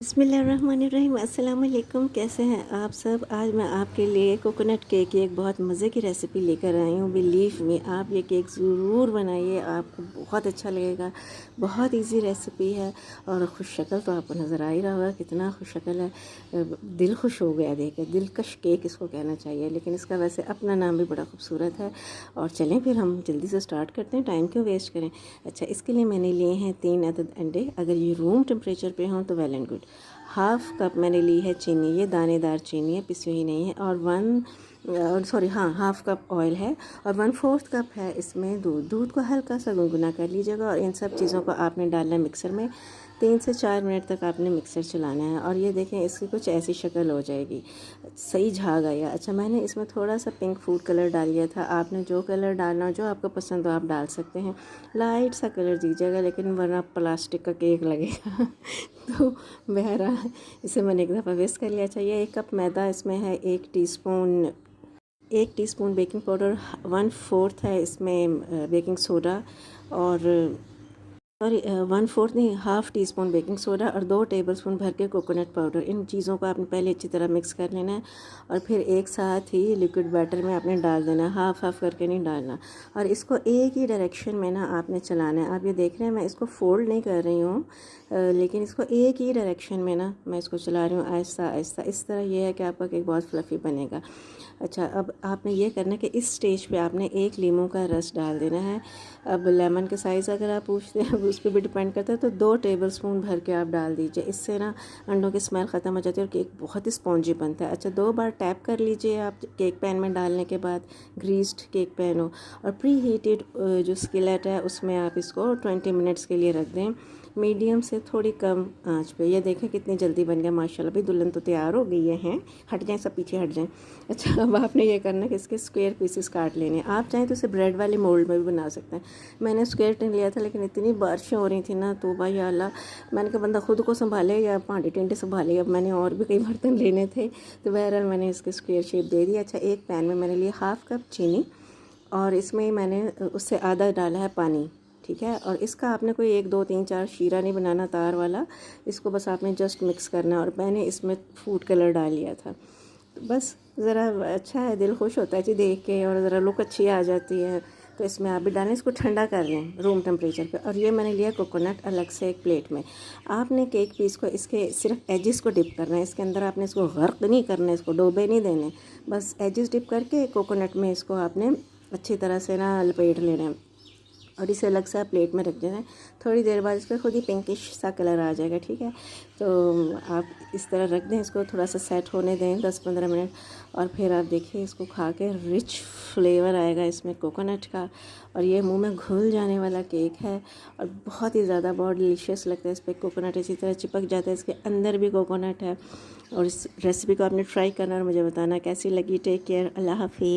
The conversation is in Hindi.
बिस्मिल्लाहिर्रहमानिर्रहीम। अस्सलाम वालेकुम। कैसे हैं आप सब? आज मैं आपके लिए कोकोनट केक की एक बहुत मज़े की रेसिपी लेकर आई हूँ। बिलीव में आप ये केक ज़रूर बनाइए, आपको बहुत अच्छा लगेगा। बहुत इजी रेसिपी है और खुश शक्ल तो आपको नज़र आ ही रहा होगा कितना खुश शक्ल है। दिल खुश हो गया देख के। दिलकश केक इसको कहना चाहिए, लेकिन इसका वैसे अपना नाम भी बड़ा खूबसूरत है। और चलें फिर हम जल्दी से स्टार्ट करते हैं, टाइम क्यों वेस्ट करें। अच्छा, इसके लिए मैंने लिए हैं 3 अदद अंडे। अगर ये रूम टेम्परेचर पे हों तो well and good. Half cup मैंने ली है चीनी, ये दानेदार चीनी है, पिसी हुई नहीं है। और हाफ़ कप ऑयल है और 1/4 कप है इसमें दूध। दूध को हल्का सा गुनगुना कर लीजिएगा और इन सब चीज़ों को आपने डालना है मिक्सर में। 3 से 4 मिनट तक आपने मिक्सर चलाना है और ये देखें इसकी कुछ ऐसी शक्ल हो जाएगी, सही झाग आया। अच्छा, मैंने इसमें थोड़ा सा पिंक फूड कलर डाल लिया था। आपने जो कलर डालना, जो आपको पसंद हो आप डाल सकते हैं। लाइट सा कलर दीजिएगा, लेकिन वरना प्लास्टिक का केक लगेगा तो बहरहाल इसे मैंने एक दफ़ा वेस्ट कर लिया। चाहिए 1 कप मैदा इसमें है, 1 टीस्पून बेकिंग पाउडर, 1/4 है इसमें बेकिंग सोडा और 1/4 नहीं, half tea spoon baking soda और 2 टेबलस्पून भर के कोकोनट पाउडर। इन चीज़ों को आपने पहले अच्छी तरह मिक्स कर लेना है और फिर एक साथ ही लिक्विड बैटर में आपने डाल देना है। हाफ़ हाफ़ करके नहीं डालना और इसको एक ही डायरेक्शन में ना आपने चलाना है। आप ये देख रहे हैं मैं इसको फोल्ड नहीं कर रही हूँ, लेकिन इसको एक ही डायरेक्शन में ना मैं इसको चला रही हूँ, आहिस्ता आहिस्ता। इस तरह ये है कि आपका केक बहुत फ्लफ़ी बनेगा। अच्छा, अब आपने ये करना है कि इस स्टेज पे आपने 1 लीमू का रस डाल देना है। अब लेमन के साइज़ अगर आप पूछते हैं उस पर भी डिपेंड करता है, तो 2 टेबलस्पून भर के आप डाल दीजिए। इससे ना अंडों की स्मेल ख़त्म हो जाती है और केक बहुत ही स्पॉन्जी बनता है। अच्छा, 2 बार टैप कर लीजिए आप केक पैन में डालने के बाद, ग्रीस्ड केक पैन हो और प्री हीटेड जो स्किलेट है उसमें आप इसको 20 मिनट्स के लिए रख दें, मीडियम से थोड़ी कम आंच पे। ये देखें कितनी जल्दी बन गया माशाल्लाह। भाई दुल्हन तो तैयार हो गई हैं। हट जाएं सब, पीछे हट जाएं। अच्छा, अब आपने ये करना कि इसके स्क्वायर पीसेस काट लेने हैं। आप चाहें तो इसे ब्रेड वाले मोल्ड में भी बना सकते हैं। मैंने स्क्वायर टिन लिया था, लेकिन इतनी बारिशें हो रही थी ना, तो भाई अल्लाह, मैंने कहा बंदा खुद को संभाले या भांडे टिंडे संभाले। अब मैंने और भी कई बर्तन लेने थे, तो बहरहाल मैंने इसके स्क्वायर शेप दे दी। अच्छा, एक पैन में मैंने लिया हाफ़ कप चीनी और इसमें मैंने उससे आधा डाला है पानी, ठीक है। और इसका आपने कोई 1 2 3 4 शीरा नहीं बनाना तार वाला, इसको बस आपने जस्ट मिक्स करना है। और मैंने इसमें फूड कलर डाल लिया था, तो बस ज़रा अच्छा है, दिल खुश होता है जी देख के, और ज़रा लुक अच्छी आ जाती है। तो इसमें आप भी डालें, इसको ठंडा कर लें रूम टेम्परेचर पे। और ये मैंने लिया कोकोनट अलग से एक प्लेट में। आपने केक पीस को इसके सिर्फ एजिस को डिप करना है, इसके अंदर आपने इसको गर्क नहीं करना है, इसको डोबे नहीं देने, बस एजिस डिप करके कोकोनट में इसको आपने अच्छी तरह से ना लपेट लेना है और इसे अलग सा प्लेट में रख देना है। थोड़ी देर बाद इस पर खुद ही पिंकिश सा कलर आ जाएगा, ठीक है। तो आप इस तरह रख दें, इसको थोड़ा सा सेट होने दें 10-15 मिनट और फिर आप देखिए इसको खा के रिच फ्लेवर आएगा इसमें कोकोनट का, और ये मुंह में घुल जाने वाला केक है और बहुत ही ज़्यादा बहुत डिलीशियस लगता है। इस पर कोकोनट इसी तरह चिपक जाता है, इसके अंदर भी कोकोनट है। और इस रेसिपी को आपने ट्राई करना और मुझे बताना कैसी लगी। टेक केयर, अल्लाह हाफिज़।